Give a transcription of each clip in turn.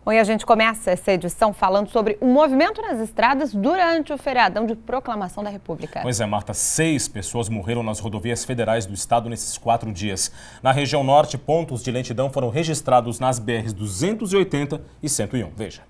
Bom, e a gente começa essa edição falando sobre o movimento nas estradas durante o feriadão de Proclamação da República. Pois é, Marta, 6 pessoas morreram nas rodovias federais do estado nesses 4 dias. Na região norte, pontos de lentidão foram registrados nas BRs 280 e 101. Veja.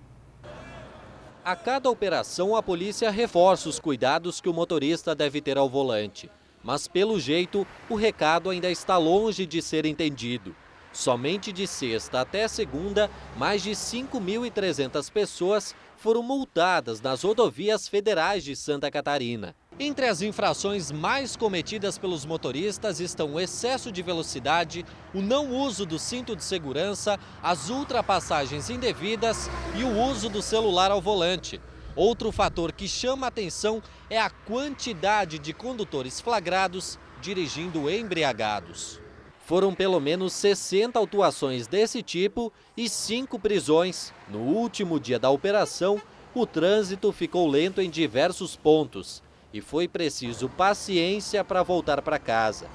A cada operação, a polícia reforça os cuidados que o motorista deve ter ao volante. Mas, pelo jeito, o recado ainda está longe de ser entendido. Somente de sexta até segunda, mais de 5.300 pessoas foram multadas nas rodovias federais de Santa Catarina. Entre as infrações mais cometidas pelos motoristas estão o excesso de velocidade, o não uso do cinto de segurança, as ultrapassagens indevidas e o uso do celular ao volante. Outro fator que chama a atenção é a quantidade de condutores flagrados dirigindo embriagados. Foram pelo menos 60 autuações desse tipo e 5 prisões. No último dia da operação, o trânsito ficou lento em diversos pontos e foi preciso paciência para voltar para casa.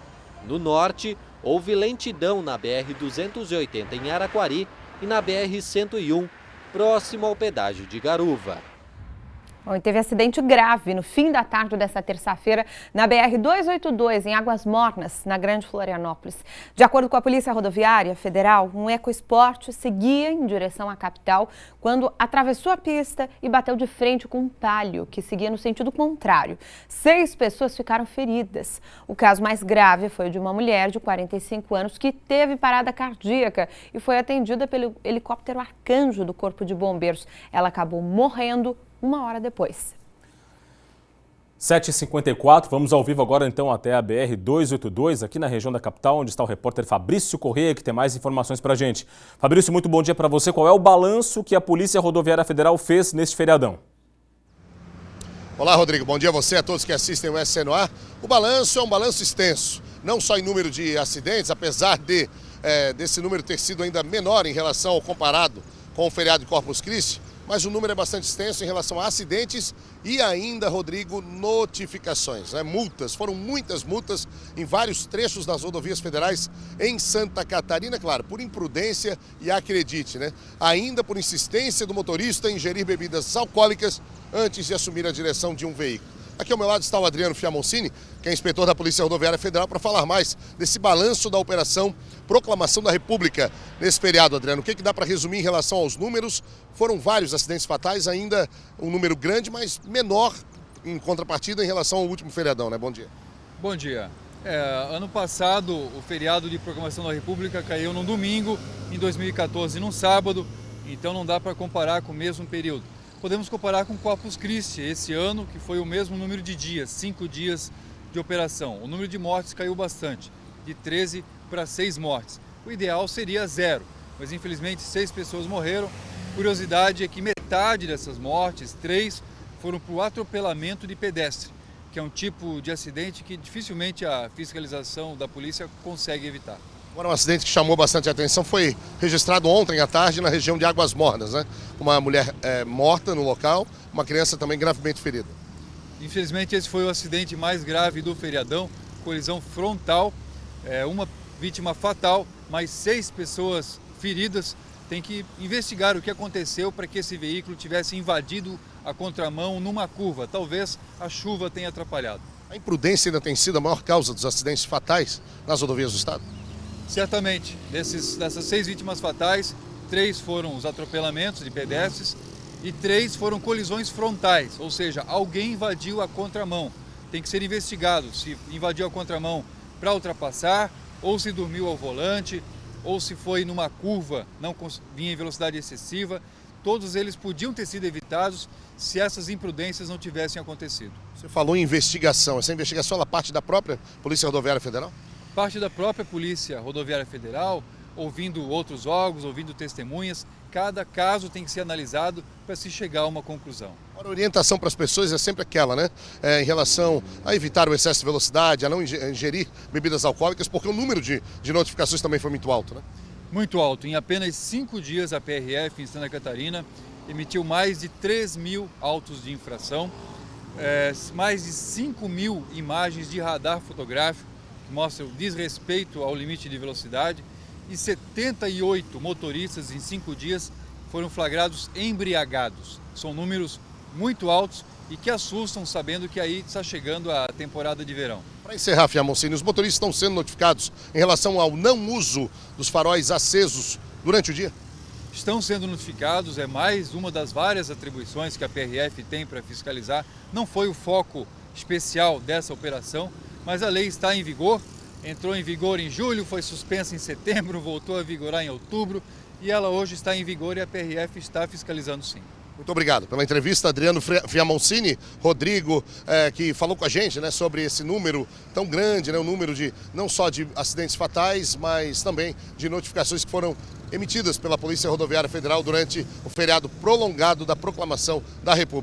No norte, houve lentidão na BR-280 em Araquari e na BR-101, próximo ao pedágio de Garuva. Bom, e teve acidente grave no fim da tarde dessa terça-feira na BR-282, em Águas Mornas, na Grande Florianópolis. De acordo com a Polícia Rodoviária Federal, um EcoSport seguia em direção à capital quando atravessou a pista e bateu de frente com um Palio, que seguia no sentido contrário. 6 pessoas ficaram feridas. O caso mais grave foi o de uma mulher de 45 anos que teve parada cardíaca e foi atendida pelo helicóptero Arcanjo do Corpo de Bombeiros. Ela acabou morrendo 1 hora depois. 7h54, vamos ao vivo agora então até a BR-282, aqui na região da capital, onde está o repórter Fabrício Correia, que tem mais informações para a gente. Fabrício, muito bom dia para você. Qual é o balanço que a Polícia Rodoviária Federal fez neste feriadão? Olá, Rodrigo. Bom dia a você, a todos que assistem o SC no ar. O balanço é um balanço extenso, não só em número de acidentes, apesar desse número ter sido ainda menor em relação ao comparado com o feriado de Corpus Christi, mas o número é bastante extenso em relação a acidentes e ainda, Rodrigo, notificações, né? Multas, foram muitas multas em vários trechos das rodovias federais em Santa Catarina, claro, por imprudência e acredite, né? Ainda por insistência do motorista em ingerir bebidas alcoólicas antes de assumir a direção de um veículo. Aqui ao meu lado está o Adriano Fiamoncini, que é inspetor da Polícia Rodoviária Federal, para falar mais desse balanço da Operação Proclamação da República nesse feriado, Adriano. O que dá para resumir em relação aos números? Foram vários acidentes fatais, ainda um número grande, mas menor em contrapartida em relação ao último feriadão, né? Bom dia. Bom dia. Ano passado, o feriado de Proclamação da República caiu num domingo, em 2014 num sábado, então não dá para comparar com o mesmo período. Podemos comparar com Corpus Christi, esse ano, que foi o mesmo número de dias, 5 dias de operação. O número de mortes caiu bastante, de 13 para 6 mortes. O ideal seria 0, mas infelizmente 6 pessoas morreram. Curiosidade é que metade dessas mortes, 3, foram por atropelamento de pedestre, que é um tipo de acidente que dificilmente a fiscalização da polícia consegue evitar. Agora, um acidente que chamou bastante atenção foi registrado ontem à tarde na região de Águas Mornas, né? Uma mulher morta no local, uma criança também gravemente ferida. Infelizmente, esse foi o acidente mais grave do feriadão, colisão frontal, uma vítima fatal, mais 6 pessoas feridas. Tem que investigar o que aconteceu para que esse veículo tivesse invadido a contramão numa curva. Talvez a chuva tenha atrapalhado. A imprudência ainda tem sido a maior causa dos acidentes fatais nas rodovias do estado? Certamente. Dessas 6 vítimas fatais, 3 foram os atropelamentos de pedestres e 3 foram colisões frontais, ou seja, alguém invadiu a contramão. Tem que ser investigado se invadiu a contramão para ultrapassar, ou se dormiu ao volante, ou se foi numa curva, não vinha em velocidade excessiva. Todos eles podiam ter sido evitados se essas imprudências não tivessem acontecido. Você falou em investigação. Essa investigação ela parte da própria Polícia Rodoviária Federal? Parte da própria Polícia Rodoviária Federal, ouvindo outros órgãos, ouvindo testemunhas. Cada caso tem que ser analisado para se chegar a uma conclusão. A orientação para as pessoas é sempre aquela, né? Em relação a evitar o excesso de velocidade, a não ingerir bebidas alcoólicas, porque o número de notificações também foi muito alto, né? Muito alto. Em apenas 5 dias, a PRF em Santa Catarina emitiu mais de 3.000 autos de infração, mais de 5.000 imagens de radar fotográfico, que mostram desrespeito ao limite de velocidade, e 78 motoristas em 5 dias foram flagrados embriagados. São números muito altos e que assustam, sabendo que aí está chegando a temporada de verão. Para encerrar, Fiamoncini, os motoristas estão sendo notificados em relação ao não uso dos faróis acesos durante o dia? Estão sendo notificados, é mais uma das várias atribuições que a PRF tem para fiscalizar. Não foi o foco especial dessa operação, mas a lei está em vigor. Entrou em vigor em julho, foi suspensa em setembro, voltou a vigorar em outubro e ela hoje está em vigor e a PRF está fiscalizando sim. Muito obrigado pela entrevista, Adriano Fiamoncini. Rodrigo, que falou com a gente, né, sobre esse número tão grande, né, o número de não só de acidentes fatais, mas também de notificações que foram emitidas pela Polícia Rodoviária Federal durante o feriado prolongado da Proclamação da República.